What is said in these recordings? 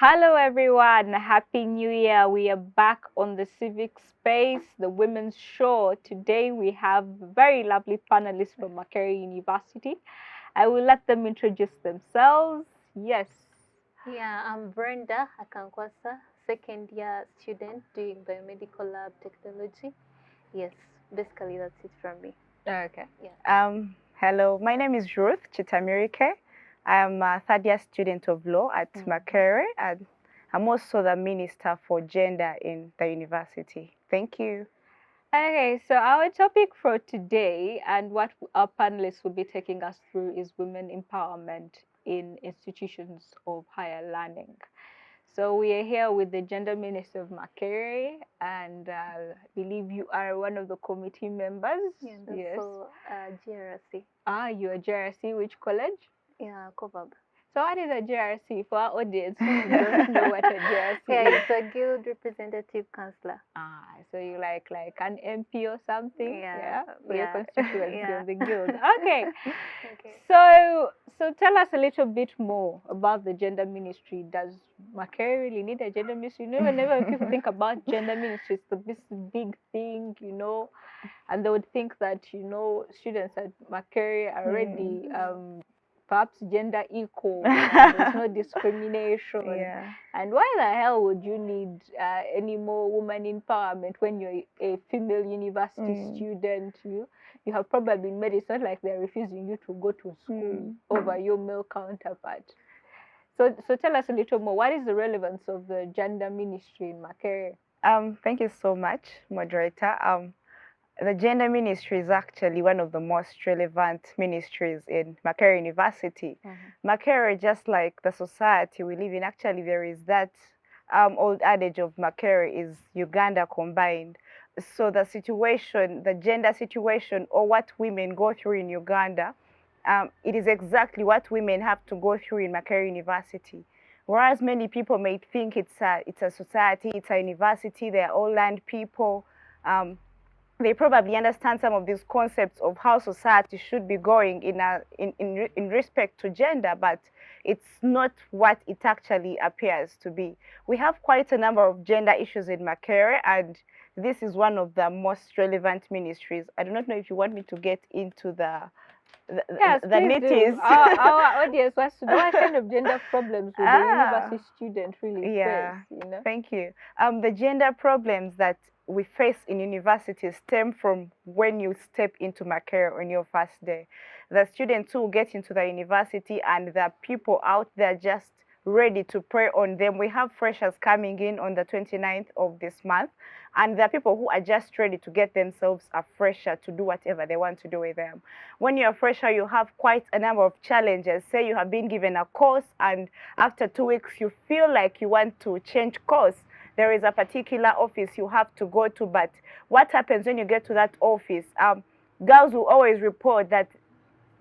Hello everyone, Happy New Year. We are back on the Civic Space, the Women's Show. Today we have very lovely panelists from Makerere University. I will let them introduce themselves. Yes. Yeah, I'm Brenda Akankwasa, second year student doing biomedical lab technology. Yes, basically that's it from me. Okay. Yeah. Hello, my name is Ruth Kitamirike. I'm a third year student of law at Makerere, and I'm also the Minister for Gender in the university. Thank you. Okay, so our topic for today and what our panelists will be taking us through is women empowerment in institutions of higher learning. So we are here with the Gender Minister of Makerere, and I believe you are one of the committee members. Yeah, Yes. for GRC. You are GRC, which college? Yeah, COVAB. So what is a GRC for our audience who don't know what a GRC Yeah, is? it's a guild representative councillor. So you like an MP or something? Yeah, For your constituency yeah. of the guild. Okay. Okay. So tell us a little bit more about the gender ministry. Does Makerere really need a gender ministry? Whenever people think about gender ministry, it's this big thing, and they would think that, students at Makerere are already perhaps gender equal, and there's no discrimination. Yeah. And why the hell would you need any more woman empowerment when you're a female university student? You have probably made it. It's not like they're refusing you to go to school over your male counterpart. So tell us a little more. What is the relevance of the gender ministry in Makerere? Thank you so much, moderator. The gender ministry is actually one of the most relevant ministries in Makerere University. Makerere, just like the society we live in, actually there is that old adage of Makerere is Uganda combined. So the situation, the gender situation, or what women go through in Uganda, it is exactly what women have to go through in Makerere University. Whereas many people may think it's a society, it's a university, they're all land people. They probably understand some of these concepts of how society should be going in respect to gender, but it's not what it actually appears to be. We have quite a number of gender issues in Makerere, and this is one of the most relevant ministries. I do not know if you want me to get into Yes, the please nitties. do. Our audience wants to know what kind of gender problems would the university student really face, Thank you. The gender problems that we face in universities stem from when you step into Makerere on your first day. The students who get into the university and the people out there just ready to prey on them. We have freshers coming in on the 29th of this month, and there are people who are just ready to get themselves a fresher to do whatever they want to do with them. When you're a fresher, you have quite a number of challenges. Say you have been given a course, and after 2 weeks, you feel like you want to change course. There is a particular office you have to go to, but what happens when you get to that office? Girls will always report that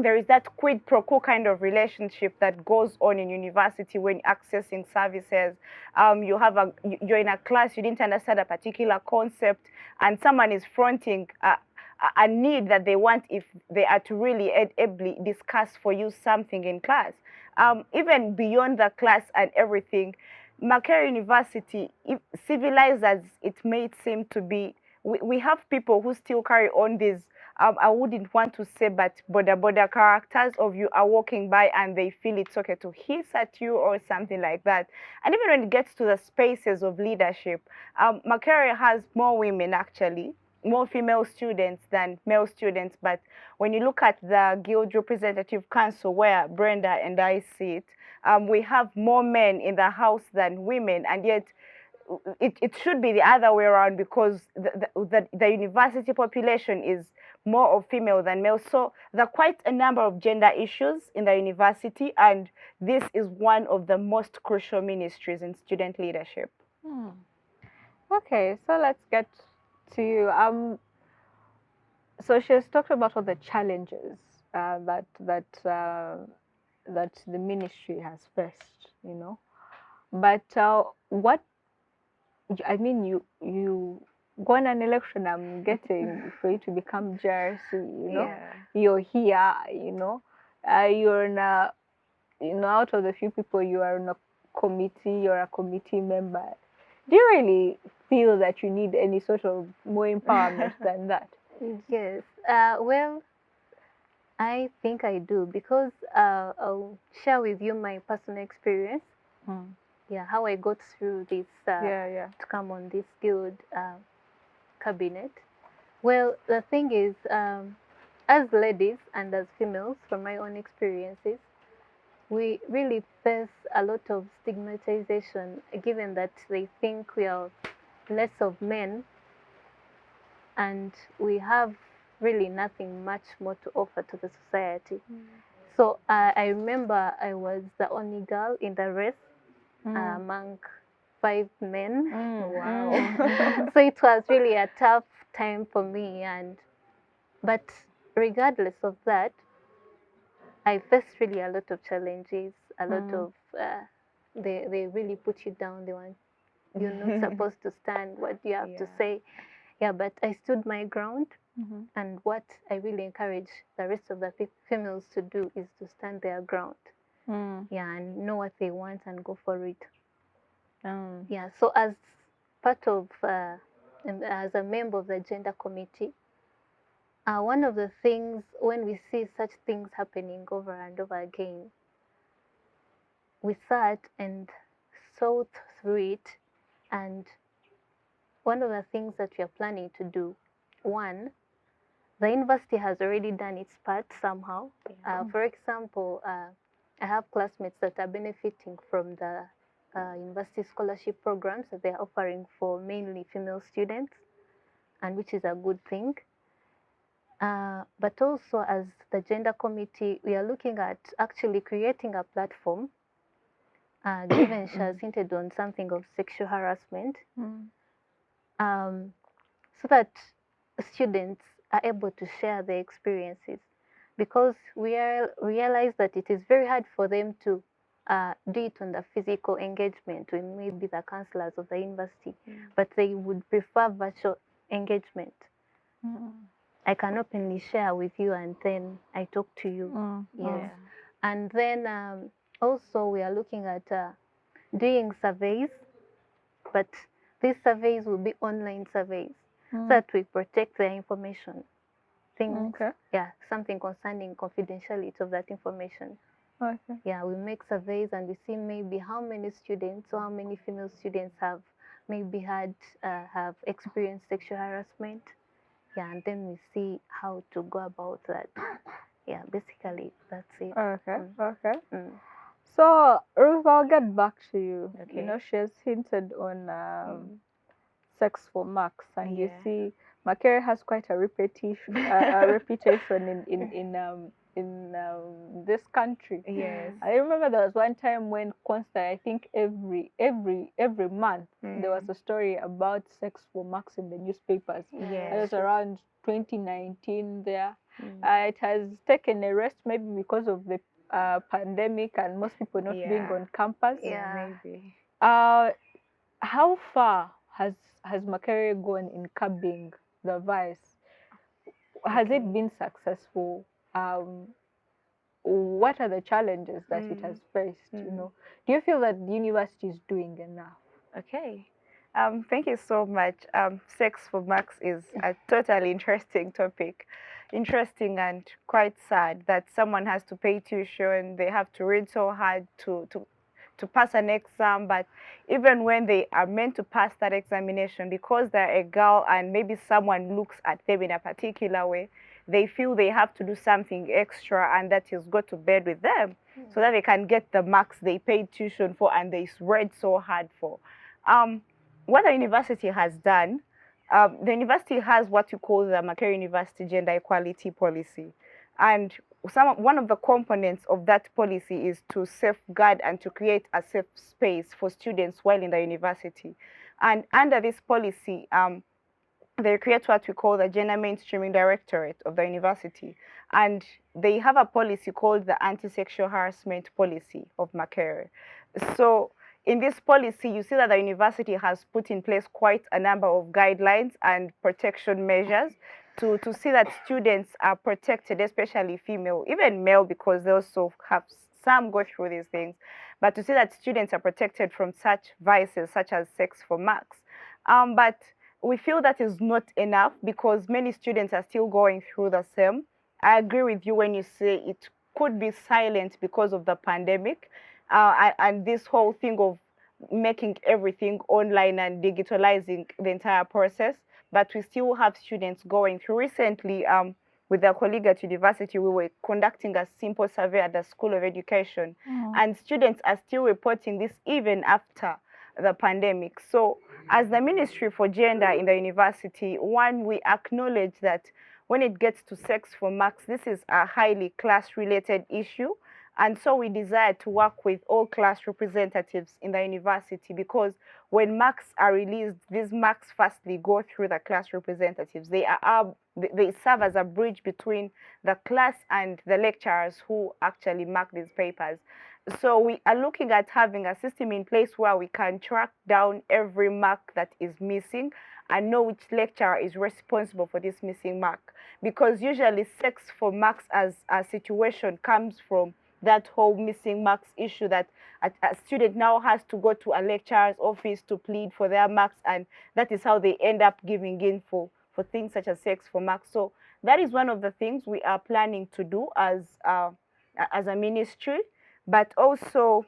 there is that quid pro quo kind of relationship that goes on in university when accessing services. You're in a class, you didn't understand a particular concept, and someone is fronting a need that they want if they are to really ably discuss for you something in class. Even beyond the class and everything, Makerere University, civilized as it may seem to be, we have people who still carry on these I wouldn't want to say, but border characters of you are walking by and they feel it's okay to hiss at you or something like that. And even when it gets to the spaces of leadership, Makerere has more women actually, more female students than male students. But when you look at the Guild Representative Council, where Brenda and I sit, we have more men in the house than women, and yet it should be the other way around, because the university population is more of female than male. So there are quite a number of gender issues in the university, and this is one of the most crucial ministries in student leadership. Okay, so let's get to you. So she has talked about all the challenges that the ministry has faced, But what I mean, you go on an election. I'm getting for you to become GRC. You're here. You're in a, out of the few people, you are in a committee, you're a committee member. Do you really feel that you need any sort of more empowerment than that? Yes. Well, I think I do, because I'll share with you my personal experience. Yeah, how I got through this Yeah. to come on this guild cabinet. Well, the thing is, as ladies and as females, from my own experiences, we really face a lot of stigmatization, given that they think we are less of men and we have really nothing much more to offer to the society. So I remember I was the only girl in the race among 5 men. Wow. So it was really a tough time for me, but regardless of that, I faced really a lot of challenges, a lot of they really put you down. They want, you're not supposed to stand. What do you have to say? Yeah, but I stood my ground. And what I really encourage the rest of the females to do is to stand their ground. Yeah, and know what they want and go for it. Yeah, so as part of, as a member of the gender committee, one of the things, when we see such things happening over and over again, we sat and thought through it. And one of the things that we are planning to do, one, the university has already done its part somehow. For example, I have classmates that are benefiting from the university scholarship programs that they're offering for mainly female students, and which is a good thing. But also, as the gender committee, we are looking at actually creating a platform, given she has hinted on something of sexual harassment, so that students are able to share their experiences, because we realize that it is very hard for them to do it on the physical engagement with maybe the counselors of the university, but they would prefer virtual engagement. I can openly share with you and then I talk to you. Yes. And then also we are looking at doing surveys, but these surveys will be online surveys, so that we protect their information. Things, something concerning confidentiality of that information. Yeah, we make surveys and we see maybe how many students or how many female students have maybe have experienced sexual harassment. Yeah, and then we see how to go about that. Yeah, basically that's it. Okay. So Ruth, I'll get back to you. You know, she has hinted on sex for marks, and you see, Makerere has quite a reputation, in this country. Yes. I remember there was one time when constant, I think every month there was a story about sex for marks in the newspapers. It was around 2019 there. It has taken a rest, maybe because of the pandemic and most people not being on campus. Maybe. How far has Makerere gone in curbing the vice? Has it been successful? What are the challenges that it has faced? You know, do you feel that the university is doing enough? Okay. Thank you so much. Sex for marks is a totally interesting topic. Interesting and quite sad that someone has to pay tuition. They have to read so hard to pass an exam, but even when they are meant to pass that examination, because they're a girl and maybe someone looks at them in a particular way, they feel they have to do something extra, and that is go to bed with them so that they can get the marks they paid tuition for and they read so hard for. What the university has done, the university has what you call the Makerere University Gender Equality Policy. And one of the components of that policy is to safeguard and to create a safe space for students while in the university. And under this policy, they create what we call the Gender Mainstreaming Directorate of the university. And they have a policy called the Anti-Sexual Harassment Policy of Makerere. So in this policy, you see that the university has put in place quite a number of guidelines and protection measures to see that students are protected, especially female, even male, because they also have some go through these things, but to see that students are protected from such vices such as sex for marks. But we feel that is not enough because many students are still going through the same. I agree with you when you say it could be silent because of the pandemic, and this whole thing of making everything online and digitalizing the entire process. But we still have students going through. Recently, with a colleague at university, we were conducting a simple survey at the School of Education, and students are still reporting this even after the pandemic. So as the Ministry for Gender in the university, one, we acknowledge that when it gets to sex for marks, this is a highly class-related issue. And so we desire to work with all class representatives in the university because when marks are released, these marks firstly go through the class representatives. They serve as a bridge between the class and the lecturers who actually mark these papers. So we are looking at having a system in place where we can track down every mark that is missing and know which lecturer is responsible for this missing mark. Because usually sex for marks as a situation comes from that whole missing marks issue that a student now has to go to a lecturer's office to plead for their marks, and that is how they end up giving in for things such as sex for marks. So that is one of the things we are planning to do as a ministry, but also,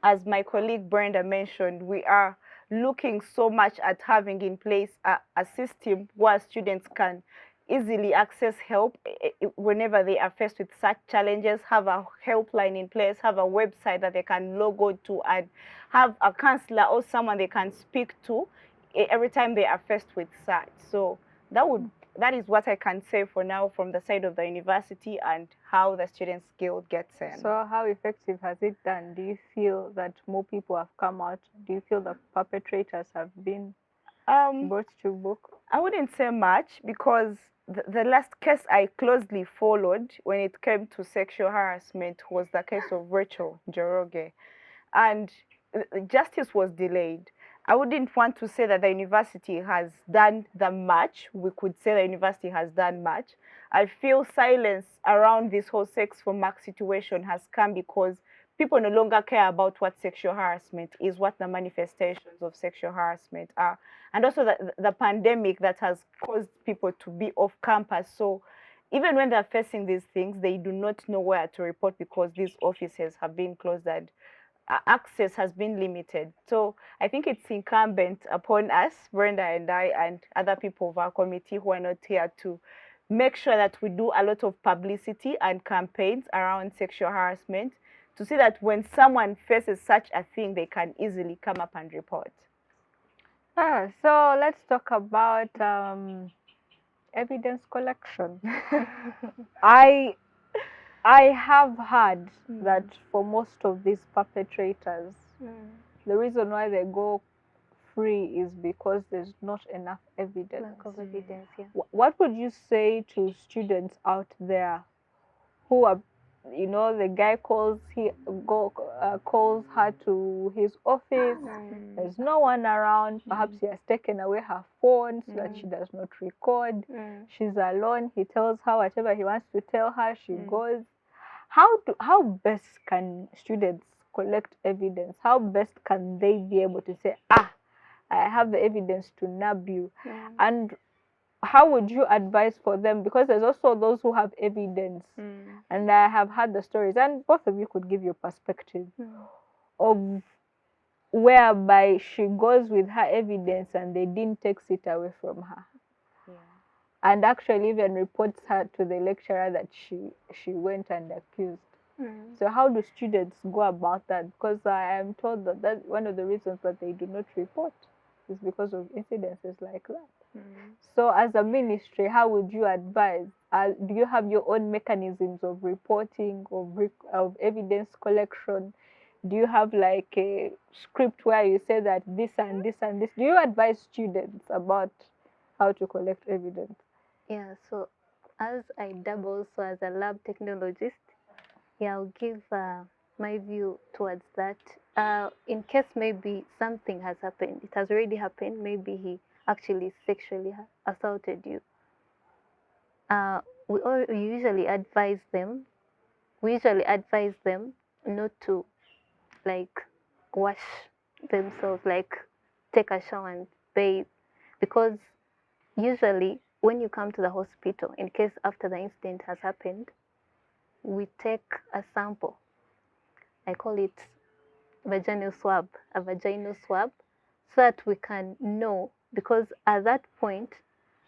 as my colleague Brenda mentioned, we are looking so much at having in place a system where students can easily access help whenever they are faced with such challenges, have a helpline in place, have a website that they can log on to, and have a counselor or someone they can speak to every time they are faced with such. So that is what I can say for now from the side of the university and how the Students' Guild gets in. So how effective has it done? Do you feel that more people have come out? Do you feel the perpetrators have been brought to book? I wouldn't say much because the last case I closely followed when it came to sexual harassment was the case of Rachel Njoroge, and justice was delayed. I wouldn't want to say that the university has done the much. We could say the university has done much. I feel silence around this whole sex for mark situation has come because people no longer care about what sexual harassment is, what the manifestations of sexual harassment are, and also the pandemic that has caused people to be off campus. So even when they're facing these things, they do not know where to report because these offices have been closed and access has been limited. So I think it's incumbent upon us, Brenda and I, and other people of our committee who are not here, to make sure that we do a lot of publicity and campaigns around sexual harassment to see that when someone faces such a thing, they can easily come up and report. So let's talk about evidence collection. I have heard that for most of these perpetrators, the reason why they go free is because there's not enough evidence. Lack of evidence, yeah. What would you say to students out there who are, you know, the guy calls her to his office, there's no one around, perhaps he has taken away her phone so that she does not record, she's alone, he tells her whatever he wants to tell her, she goes. How best can students collect evidence? How best can they be able to say, I have the evidence to nab you? And how would you advise for them? Because there's also those who have evidence, and I have heard the stories, and both of you could give your perspective of whereby she goes with her evidence and they didn't take it away from her, and actually even reports her to the lecturer that she went and accused. So how do students go about that? Because I am told that one of the reasons that they do not report is because of incidences like that. So as a ministry, how would you advise? Do you have your own mechanisms of reporting, of evidence collection? Do you have like a script where you say that this and this and this? Do you advise students about how to collect evidence? Yeah, so as I dabble also as a lab technologist, I'll give my view towards that. In case maybe something has happened, it has already happened, maybe he actually sexually assaulted you. We usually advise them not to like wash themselves, like take a shower and bathe, because usually when you come to the hospital, in case after the incident has happened, we take a sample. I call it a vaginal swab, so that we can know, because at that point,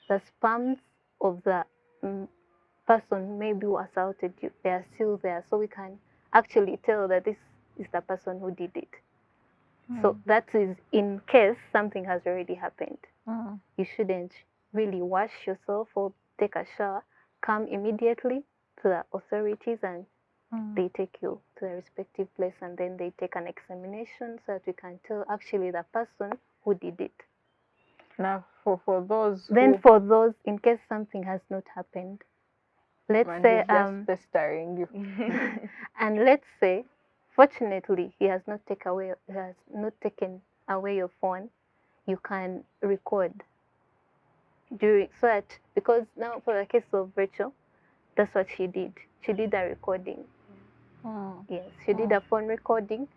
the sperms of the person maybe who assaulted you, they are still there, so we can actually tell that this is the person who did it. So that is in case something has already happened. You shouldn't really wash yourself or take a shower. Come immediately to the authorities and they take you to the respective place, and then they take an examination so that we can tell actually the person who did it. Now, for those then for those, in case something has not happened, let's say just pestering you, and let's say, fortunately, he has not taken away your phone, you can record during, so that, because now for the case of Rachel, that's what she did. She did a recording. Yes, she did a phone recording.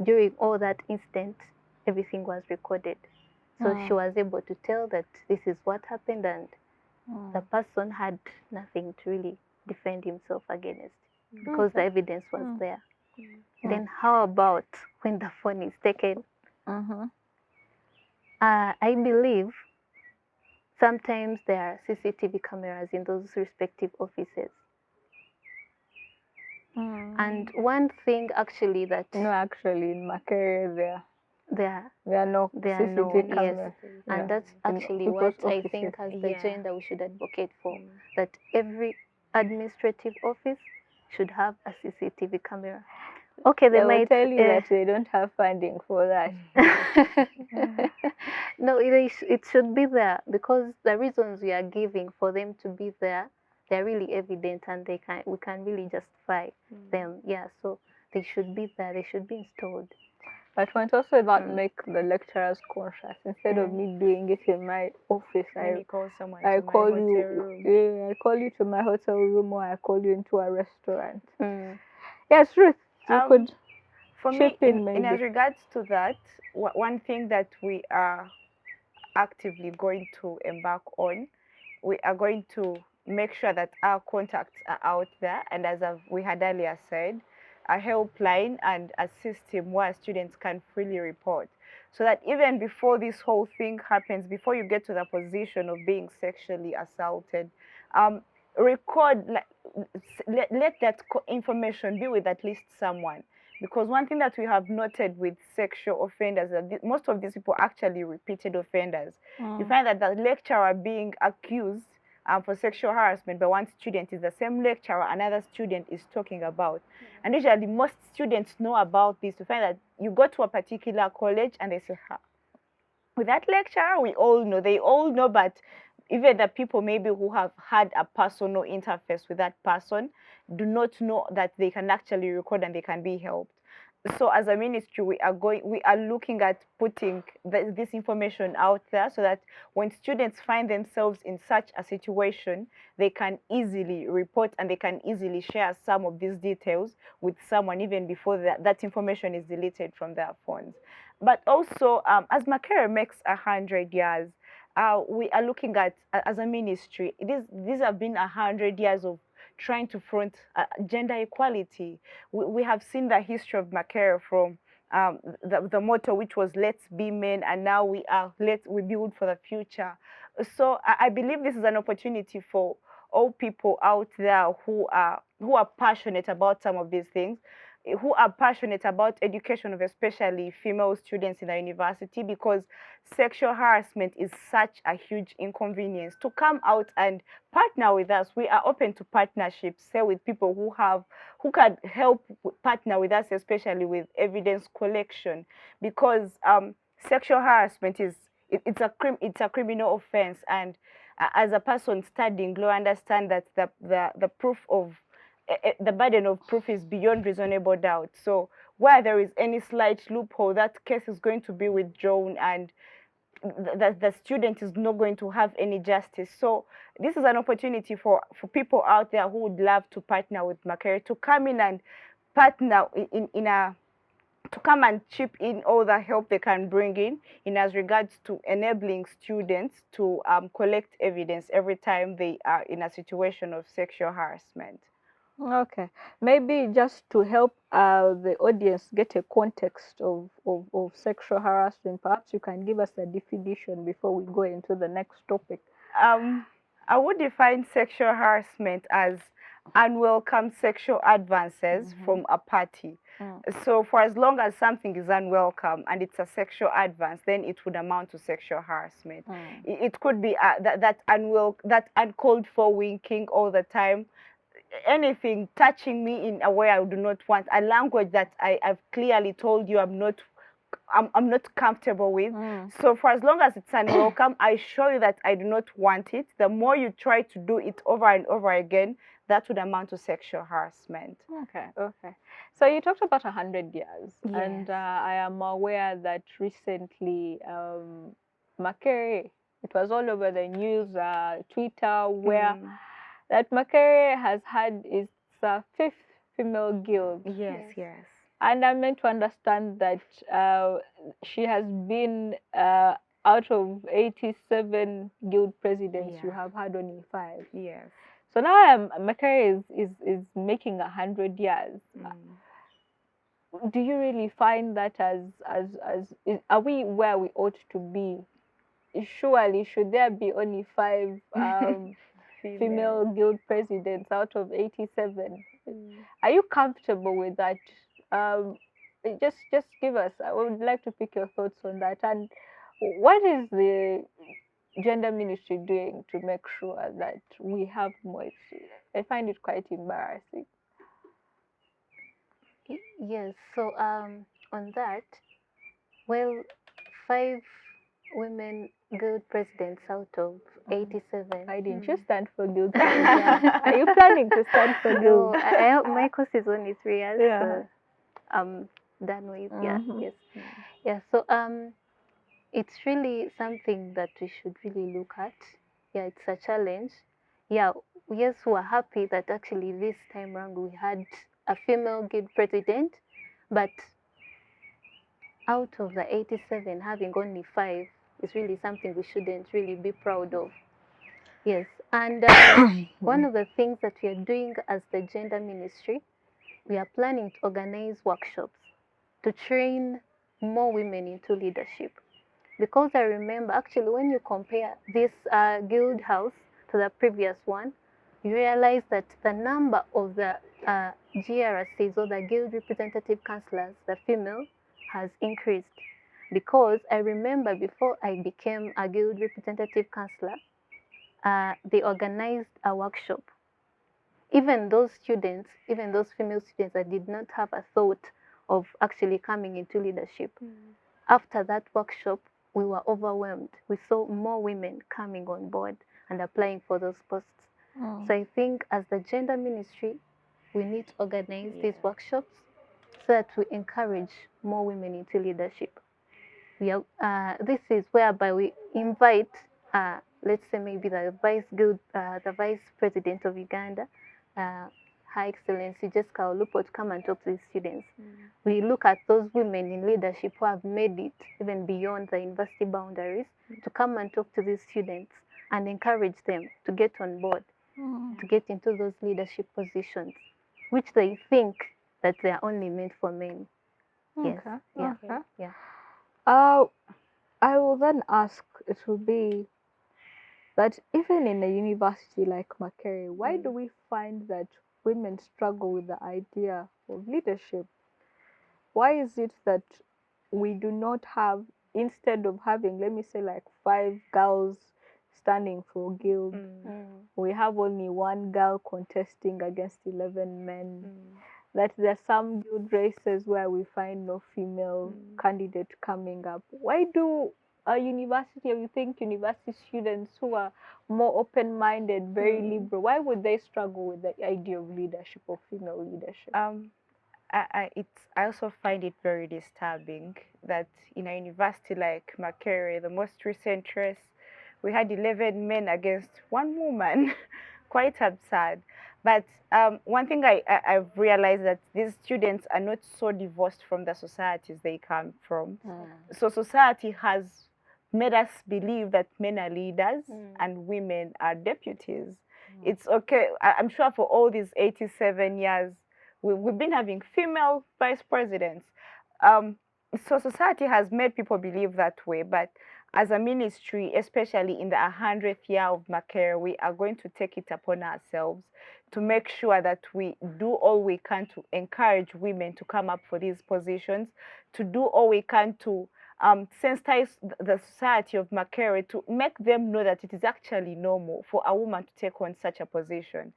During all that incident, everything was recorded. So she was able to tell that this is what happened, and the person had nothing to really defend himself against, because the evidence was there. Then how about when the phone is taken? I believe sometimes there are CCTV cameras in those respective offices. And one thing actually that... No, actually in Makerere there are no CCTV cameras. Yes. And that's actually what I think as the gender we should advocate for, that every administrative office should have a CCTV camera. Okay, they might tell you that they don't have funding for that. No, it should be there, because the reasons we are giving for them to be there, they're really evident, and we can really justify them. Yeah, so they should be there. They should be installed. But want also that make the lecturers conscious. Instead of me doing it in my office, I call you to my hotel room, or I call you into a restaurant. Yes, Ruth, you could. For me, in as regards to that, one thing that we are actively going to embark on, we are going to make sure that our contacts are out there, and as we had earlier said, a helpline and a system where students can freely report, so that even before this whole thing happens, before you get to the position of being sexually assaulted, record, let that information be with at least someone. Because one thing that we have noted with sexual offenders, that most of these people are actually repeated offenders. You find that the lecturer being accused for sexual harassment by one student is the same lecturer another student is talking about. And usually most students know about this. You find that you go to a particular college and they say, with that lecturer, we all know, they all know, but even the people maybe who have had a personal interface with that person do not know that they can actually record and they can be helped. So as a ministry, we are looking at putting this information out there, so that when students find themselves in such a situation, they can easily report and they can easily share some of these details with someone even before that information is deleted from their phones. But also, as Makerere makes 100 years, we are looking at, as a ministry, these have been 100 years of trying to front gender equality. We have seen the history of Makerere from the motto, which was "Let's be men," and now we build for the future. So I believe this is an opportunity for all people out there who are passionate about some of these things, who are passionate about education of especially female students in the university, because sexual harassment is such a huge inconvenience, to come out and partner with us. We are open to partnerships, say with people who can help partner with us, especially with evidence collection, because sexual harassment it's a criminal offense, and as a person studying law, I understand that the proof of the burden of proof is beyond reasonable doubt. So where there is any slight loophole, that case is going to be withdrawn, and the student is not going to have any justice. So this is an opportunity for people out there who would love to partner with Makerere to come in and partner in a to come and chip in all the help they can bring in as regards to enabling students to collect evidence every time they are in a situation of sexual harassment. Okay, maybe just to help the audience get a context of sexual harassment, perhaps you can give us a definition before we go into the next topic. I would define sexual harassment as unwelcome sexual advances from a party. So for as long as something is unwelcome and it's a sexual advance, then it would amount to sexual harassment. It could be that uncalled for winking all the time, anything touching me in a way I do not want, a language that I've clearly told you I'm not comfortable with. So for as long as it's unwelcome, I show you that I do not want it. The more you try to do it over and over again, that would amount to sexual harassment. Okay. So you talked about 100 years, Yes. and I am aware that recently Makerere, it was all over the news, Twitter, where that Makerere has had its fifth female guild. Yes. And I'm meant to understand that she has been out of 87 guild presidents, you have had only 5. Yes. So now Makerere is making 100 years. Do you really find that are we where we ought to be? Surely, should there be only 5 female guild presidents out of 87? Are you comfortable with that? Just give us. I would like to pick your thoughts on that. And what is the gender ministry doing to make sure that we have more? I find it quite embarrassing. Yes. So on that, well, 5 women guild presidents out of 87. Why didn't you stand for guild? Are you planning to stand for guild? No, my course is only 3 years. Yeah. So I'm done with. Yeah. So it's really something that we should really look at. Yeah, it's a challenge. Yeah, yes, we're happy that actually this time around we had a female guild president, but out of the 87, having only 5 is really something we shouldn't really be proud of. Yes, and one of the things that we are doing as the gender ministry, we are planning to organize workshops to train more women into leadership. Because I remember, actually, when you compare this guild house to the previous one, you realize that the number of the GRCs, or the guild representative councillors, the female, has increased. Because I remember before I became a guild representative councillor, they organized a workshop. Even those students, even those female students that did not have a thought of actually coming into leadership, after that workshop, we were overwhelmed. We saw more women coming on board and applying for those posts. So I think as the gender ministry, we need to organize these workshops so that we encourage more women into leadership. This is whereby we invite, let's say maybe the vice president of Uganda, Her Excellency Jessica Olupo, to come and talk to the students. We look at those women in leadership who have made it even beyond the university boundaries to come and talk to these students and encourage them to get on board, to get into those leadership positions, which they think that they are only meant for men. Yes. Yeah. I will then ask, it will be that even in a university like Makerere, why do we find that women struggle with the idea of leadership? Why is it that we do not have, instead of having, let me say, like 5 girls standing for guild, we have only 1 girl contesting against 11 men? That there are some guild races where we find no female candidate coming up. Why do a university, or you think university students who are more open-minded, very liberal, why would they struggle with the idea of leadership, or female leadership? I also find it very disturbing that in a university like Makerere, the most recent race, we had 11 men against 1 woman. Quite absurd. But one thing I've realized that these students are not so divorced from the societies they come from. So society has made us believe that men are leaders and women are deputies. It's okay. I'm sure for all these 87 years, we've been having female vice presidents. Um, so society has made people believe that way, but as a ministry, especially in the 100th year of Makerere, we are going to take it upon ourselves to make sure that we do all we can to encourage women to come up for these positions, to do all we can to sensitize the society of Makerere, to make them know that it is actually normal for a woman to take on such a position.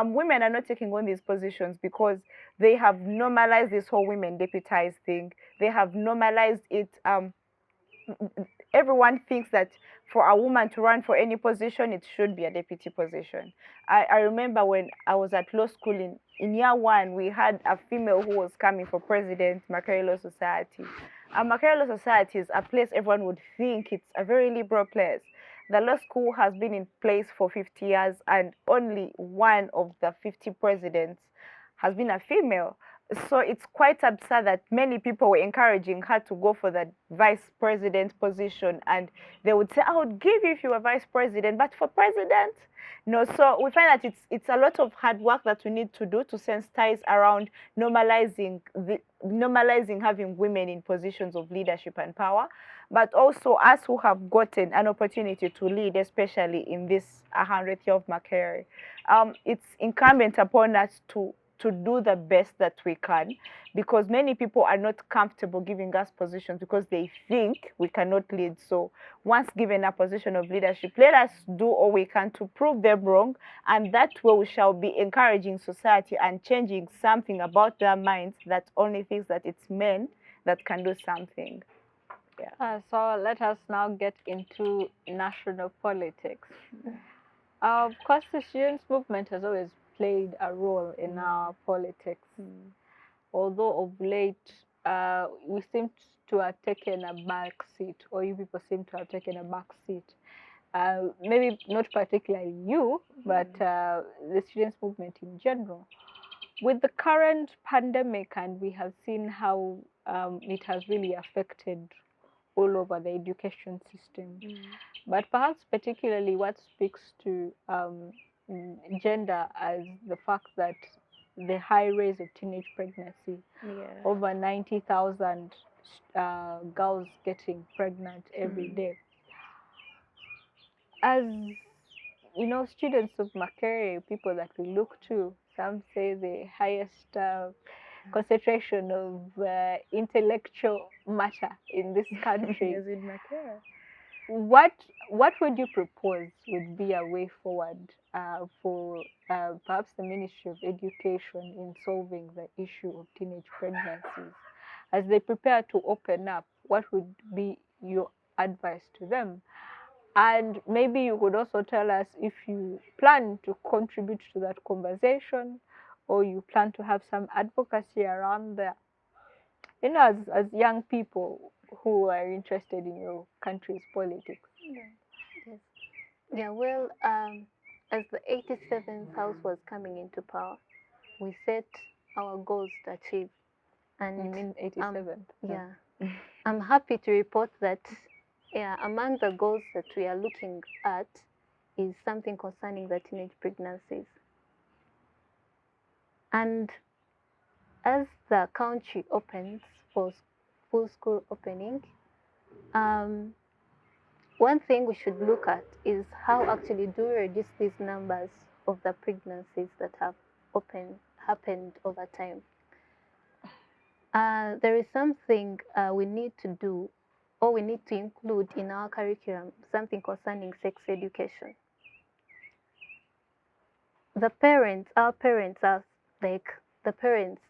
Women are not taking on these positions because they have normalized this whole women deputized thing. They have normalized it. Everyone thinks that for a woman to run for any position, it should be a deputy position. I remember when I was at law school in year one, we had a female who was coming for president, Makerere Law Society. Makerere Law Society is a place everyone would think it's a very liberal place. The law school has been in place for 50 years, and only one of the 50 presidents has been a female. So it's quite absurd that many people were encouraging her to go for the vice president position, and they would say, I would give you if you were vice president, but for president, no. So we find that it's a lot of hard work that we need to do to sensitize around normalizing having women in positions of leadership and power, but also us who have gotten an opportunity to lead, especially in this 100th year of Makerere. It's incumbent upon us to do the best that we can, because many people are not comfortable giving us positions because they think we cannot lead. So once given a position of leadership, let us do all we can to prove them wrong, and that way we shall be encouraging society and changing something about their minds that only thinks that it's men that can do something. Yeah. So let us now get into national politics. Of course, the students' movement has always played a role in our politics. Although of late, we seem to have taken a back seat, or you people seem to have taken a back seat. Maybe not particularly you, but the students' movement in general. With the current pandemic, and we have seen how it has really affected all over the education system. But perhaps particularly what speaks to gender as the fact that the high rates of teenage pregnancy, over 90,000 girls getting pregnant every day. As you know, students of Makerere, people that we look to, some say the highest concentration of intellectual matter in this country. Is it Makerere? What would you propose would be a way forward for perhaps the Ministry of Education in solving the issue of teenage pregnancies? As they prepare to open up, what would be your advice to them? And maybe you could also tell us if you plan to contribute to that conversation, or you plan to have some advocacy around there. You know, as young people who are interested in your country's politics. Yes. Yeah, well, as the 87th House was coming into power, we set our goals to achieve. And You mean 87th? Yeah. I'm happy to report that among the goals that we are looking at is something concerning the teenage pregnancies. And as the country opens for full school opening, one thing we should look at is how actually do we reduce these numbers of the pregnancies that have happened over time. There is something we need to do, or we need to include in our curriculum, something concerning sex education. Our parents are like the parents,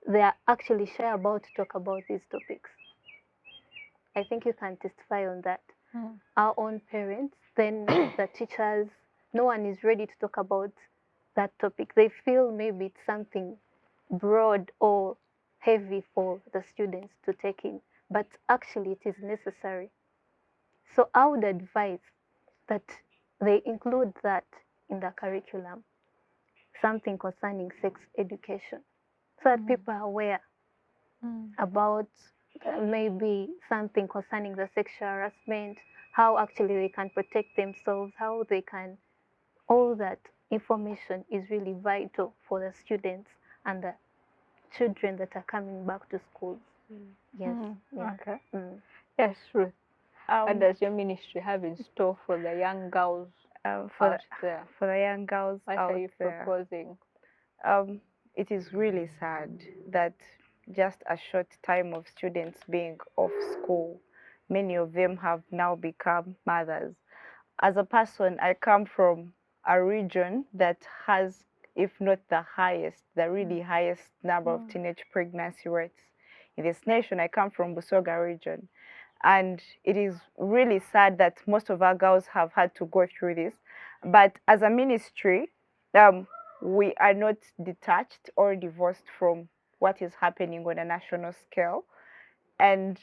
they are actually shy about to talk about these topics. I think you can testify on that. Our own parents, then the teachers, no one is ready to talk about that topic. They feel maybe it's something broad or heavy for the students to take in, but actually it is necessary. So I would advise that they include that in the curriculum. something concerning sex education, so that people are aware about maybe something concerning the sexual harassment, how actually they can protect themselves, how they can, all that information is really vital for the students and the children that are coming back to schools. Yes. Yeah. Okay. Yes, Ruth. What does your ministry have in store for the young girls for there? For the young girls What out are you there, proposing? it is really sad that just a short time of students being off school, many of them have now become mothers. As a person, I come from a region that has, if not the highest, the really highest number of teenage pregnancy rates in this nation. I come from Busoga region. And it is really sad that most of our girls have had to go through this. But as a ministry, we are not detached or divorced from what is happening on a national scale. And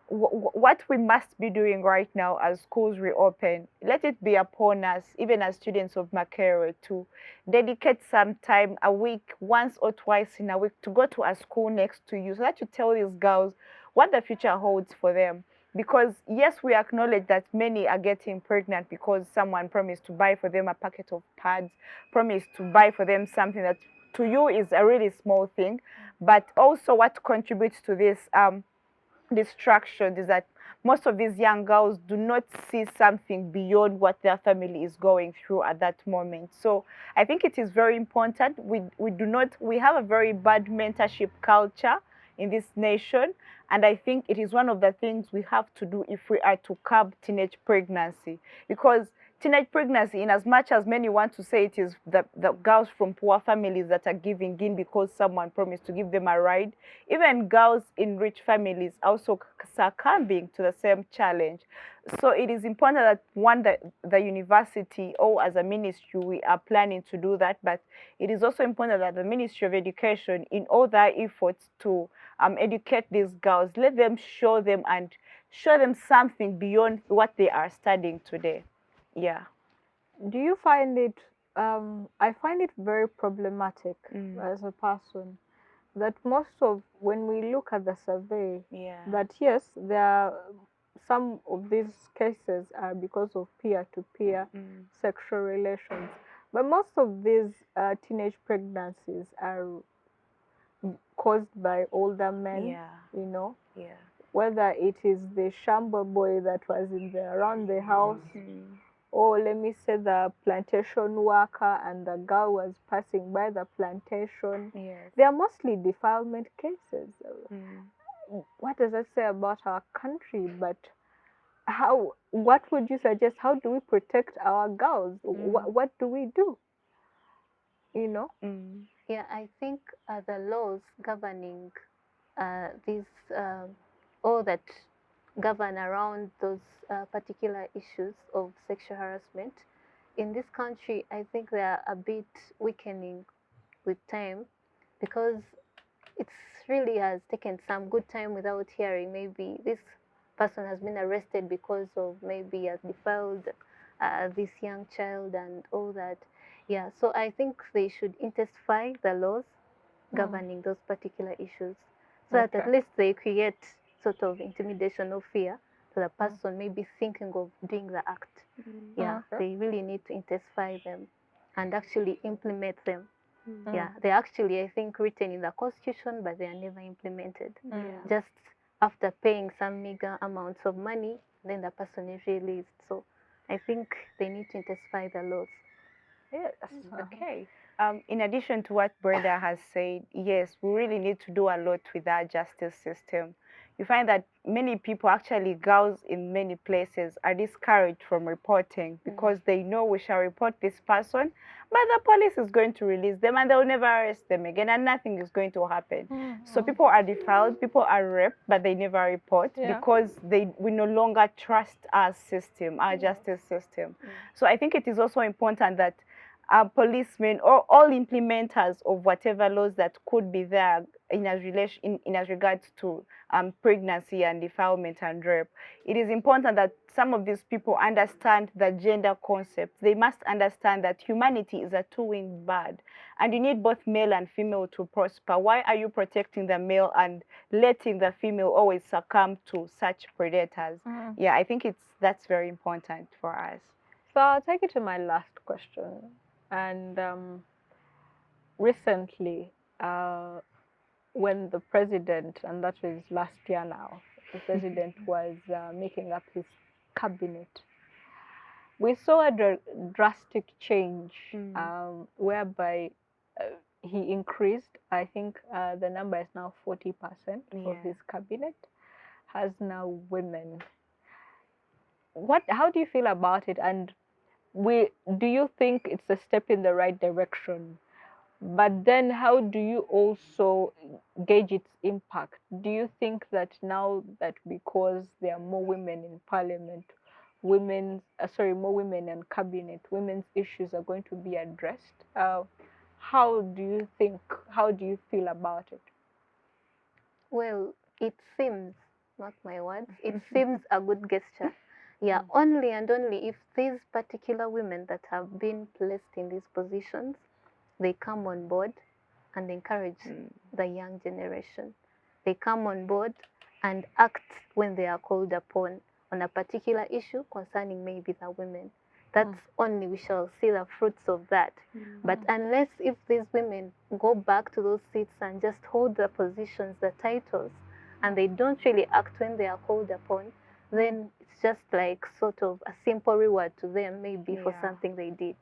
what we must be doing right now as schools reopen, let it be upon us, even as students of Makerere, to dedicate some time a week, once or twice in a week, to go to a school next to you so that you tell these girls what the future holds for them. Because yes, we acknowledge that many are getting pregnant because someone promised to buy for them a packet of pads, promised to buy for them something that to you is a really small thing. But also what contributes to this distraction is that most of these young girls do not see something beyond what their family is going through at that moment. So I think it is very important. We have a very bad mentorship culture in this nation, and I think it is one of the things we have to do if we are to curb teenage pregnancy, because teenage pregnancy, in as much as many want to say it is the girls from poor families that are giving in because someone promised to give them a ride, even girls in rich families also succumbing to the same challenge. So it is important that one, the university or as a ministry, we are planning to do that, but it is also important that the Ministry of Education, in all their efforts to educate these girls, let them show them something beyond what they are studying today. Yeah. Do you find it, I find it very problematic as a person that when we look at the survey, that yes, there are some of these cases are because of peer-to-peer sexual relations, but most of these teenage pregnancies are caused by older men, you know, whether it is the shamba boy that was around the house, or let me say the plantation worker and the girl was passing by the plantation. They are mostly defilement cases. What does that say about our country? But what would you suggest? How do we protect our girls? What do we do? You know? Yeah, I think the laws governing these, all that govern around those particular issues of sexual harassment in this country, I think they are a bit weakening with time, because it really has taken some good time without hearing maybe this person has been arrested because of maybe has defiled this young child and all that. Yeah, so I think they should intensify the laws governing those particular issues, so that at least they create sort of intimidation or fear to the person maybe thinking of doing the act. Yeah, they really need to intensify them and actually implement them. Yeah, they're actually, I think, written in the constitution, but they are never implemented. Just after paying some meager amounts of money, then the person is released. So I think they need to intensify the laws. Yes. Okay. In addition to what Brenda has said, yes, we really need to do a lot with our justice system. You find that many people, actually girls in many places, are discouraged from reporting because they know we shall report this person, but the police is going to release them and they'll never arrest them again and nothing is going to happen. So people are defiled, people are raped, but they never report because we no longer trust our system, our justice system. So I think it is also important that policemen, or all implementers of whatever laws that could be there in as regards to pregnancy and defilement and rape. It is important that some of these people understand the gender concept. They must understand that humanity is a two-winged bird, and you need both male and female to prosper. Why are you protecting the male and letting the female always succumb to such predators? Yeah, I think that's very important for us. So I'll take you to my last question. And recently, when the president, and that was last year now, the president was making up his cabinet, we saw a drastic change whereby he increased, I think the number is now 40% of his cabinet has now women. How do you feel about it? And do you think it's a step in the right direction? But then how do you also gauge its impact? Do you think that now that because there are more women in parliament, more women in cabinet, women's issues are going to be addressed? How do you feel about it? Well, it seems, not my words, it seems a good gesture. Yeah, only and only if these particular women that have been placed in these positions, they come on board and encourage the young generation. They come on board and act when they are called upon on a particular issue concerning maybe the women. That's only we shall see the fruits of that. But unless if these women go back to those seats and just hold the positions, the titles, and they don't really act when they are called upon, then it's just like sort of a simple reward to them, maybe for something they did.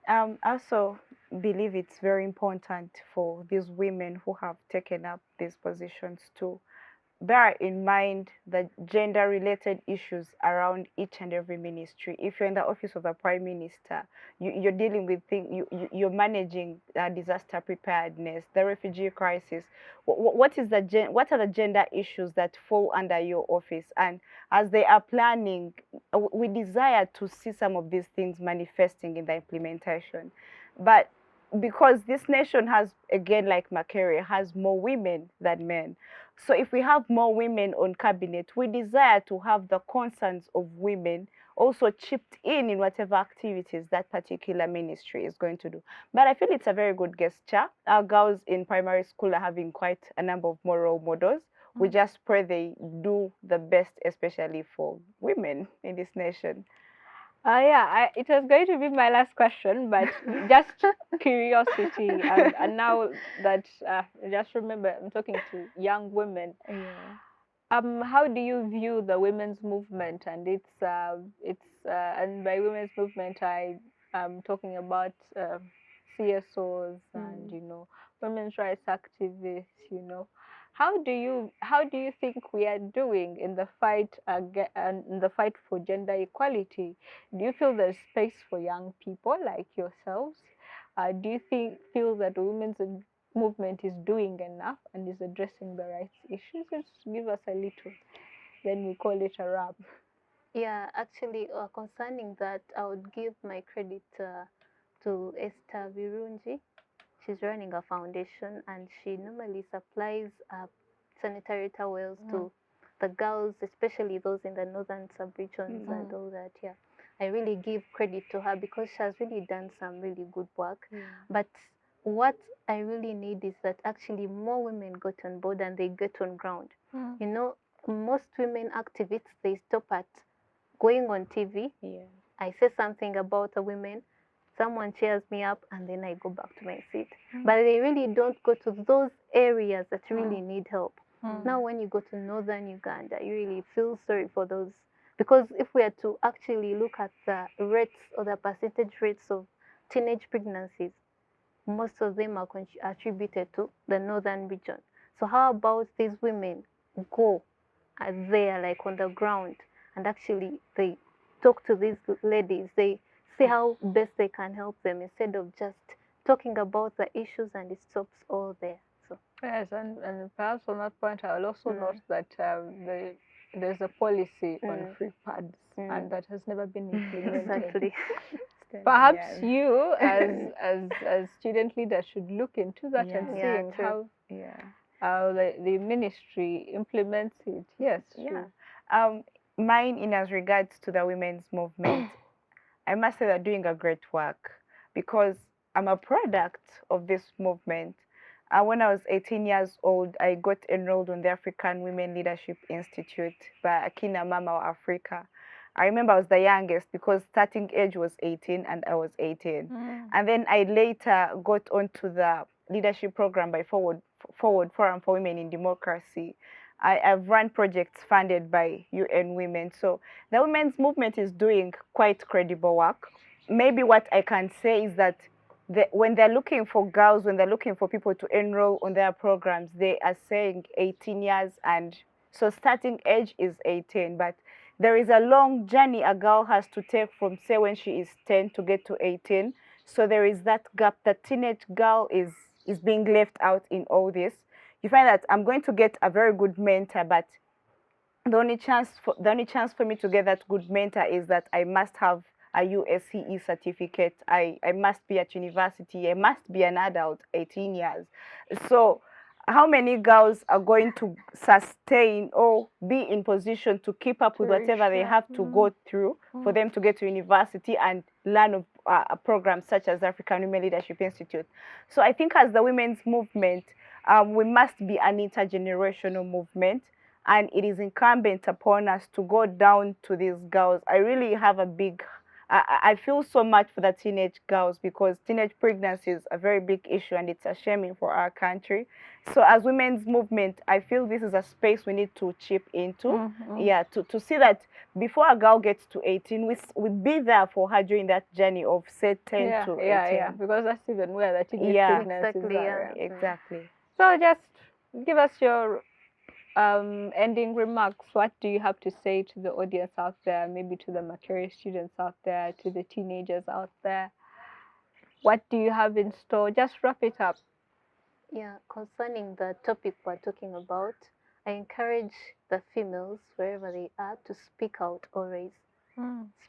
I also believe it's very important for these women who have taken up these positions to bear in mind the gender-related issues around each and every ministry. If you're in the office of the Prime Minister, you're dealing with things, you're managing disaster preparedness, the refugee crisis. What are the gender issues that fall under your office? And as they are planning, we desire to see some of these things manifesting in the implementation. But because this nation has, again, like Makerere, has more women than men. So if we have more women on cabinet, we desire to have the concerns of women also chipped in whatever activities that particular ministry is going to do. But I feel it's a very good gesture. Our girls in primary school are having quite a number of more role models. We just pray they do the best, especially for women in this nation. It was going to be my last question, but just curiosity, and now that just remember, I'm talking to young women. How do you view the women's movement and and by women's movement I'm talking about CSOs and women's rights activists. How do you think we are doing in the fight for gender equality? Do you feel there's space for young people like yourselves? Do you feel that the women's movement is doing enough and is addressing the rights issues? Just give us a little, then we call it a wrap. Yeah, actually, concerning that, I would give my credit to Esther Virunji. She's running a foundation and she normally supplies sanitary towels to the girls, especially those in the northern sub-regions and all that. Yeah, I really give credit to her because she has really done some really good work. But what I really need is that actually more women got on board and they get on ground. Most women activists, they stop at going on TV. I say something about a women, someone cheers me up, and then I go back to my seat. But they really don't go to those areas that really need help. Now, when you go to northern Uganda, you really feel sorry for those. Because if we are to actually look at the rates or the percentage rates of teenage pregnancies, most of them are attributed to the northern region. So how about these women go there, like on the ground, and actually they talk to these ladies, they see how best they can help them instead of just talking about the issues and it stops all there. So yes, and perhaps on that point I will also note that there's a policy on free pads and that has never been implemented. Exactly. Perhaps you, as student leaders, should look into that and seeing true. how the ministry implements it. Yes, true. Mine, in as regards to the women's movement, I must say they're doing a great work because I'm a product of this movement. When I was 18 years old, I got enrolled on the African Women Leadership Institute by Akina Mama of Africa. I remember I was the youngest because starting age was 18 and I was 18. And then I later got onto the leadership program by Forward Forum for Women in Democracy. I've run projects funded by UN Women. So the women's movement is doing quite credible work. Maybe what I can say is that when they're looking for girls, when they're looking for people to enroll on their programs, they are saying 18 years. And so starting age is 18. But there is a long journey a girl has to take from, say, when she is 10 to get to 18. So there is that gap. The teenage girl is being left out in all this. You find that I'm going to get a very good mentor, but the only chance for me to get that good mentor is that I must have a USCE certificate. I must be at university. I must be an adult, 18 years. So how many girls are going to sustain or be in position to keep up with whatever they have to go through for them to get to university and learn of a program such as African Women Leadership Institute? So I think as the women's movement, we must be an intergenerational movement, and it is incumbent upon us to go down to these girls. I really have a big, I feel so much for the teenage girls because teenage pregnancy is a very big issue and it's a shaming for our country. So as women's movement, I feel this is a space we need to chip into, to see that before a girl gets to 18, we be there for her during that journey of, say, 10 to 18. Because that's even where the teenage pregnancies are. Exactly. So just give us your ending remarks. What do you have to say to the audience out there, maybe to the Makerere students out there, to the teenagers out there? What do you have in store? Just wrap it up. Yeah, concerning the topic we're talking about, I encourage the females, wherever they are, to speak out always.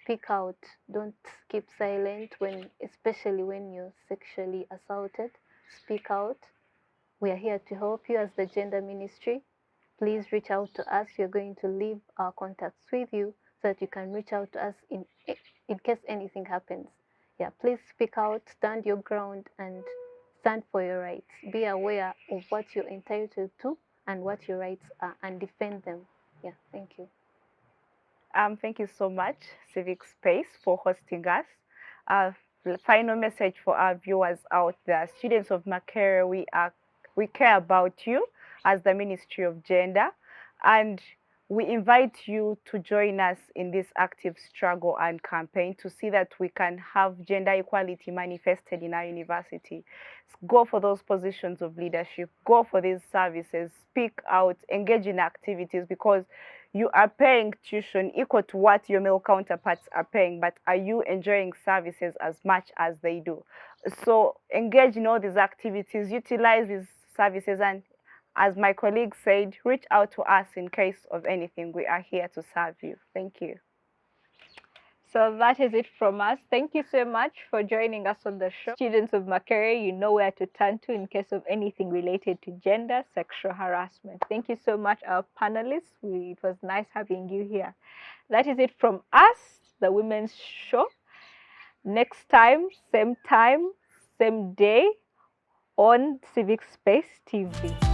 Speak out. Don't keep silent, especially when you're sexually assaulted. Speak out. We are here to help you as the gender ministry. Please reach out to us. We're going to leave our contacts with you so that you can reach out to us in case anything happens. Yeah, please speak out, stand your ground, and stand for your rights. Be aware of what you're entitled to and what your rights are, and defend them. Yeah, thank you. Thank you so much, Civic Space, for hosting us. The final message for our viewers out there: students of Makerere, we care about you as the Ministry of Gender, and we invite you to join us in this active struggle and campaign to see that we can have gender equality manifested in our university. Go for those positions of leadership, go for these services, speak out, engage in activities, because you are paying tuition equal to what your male counterparts are paying, but are you enjoying services as much as they do? So engage in all these activities, utilize these services, and as my colleague said, reach out to us in case of anything. We are here to serve you. Thank you. So that is it from us. Thank you so much for joining us on the show. Students of Makerere, you know where to turn to in case of anything related to gender, sexual harassment. Thank you so much, our panelists. It was nice having you here. That is it from us, the Women's Show. Next time, same day on Civic Space TV.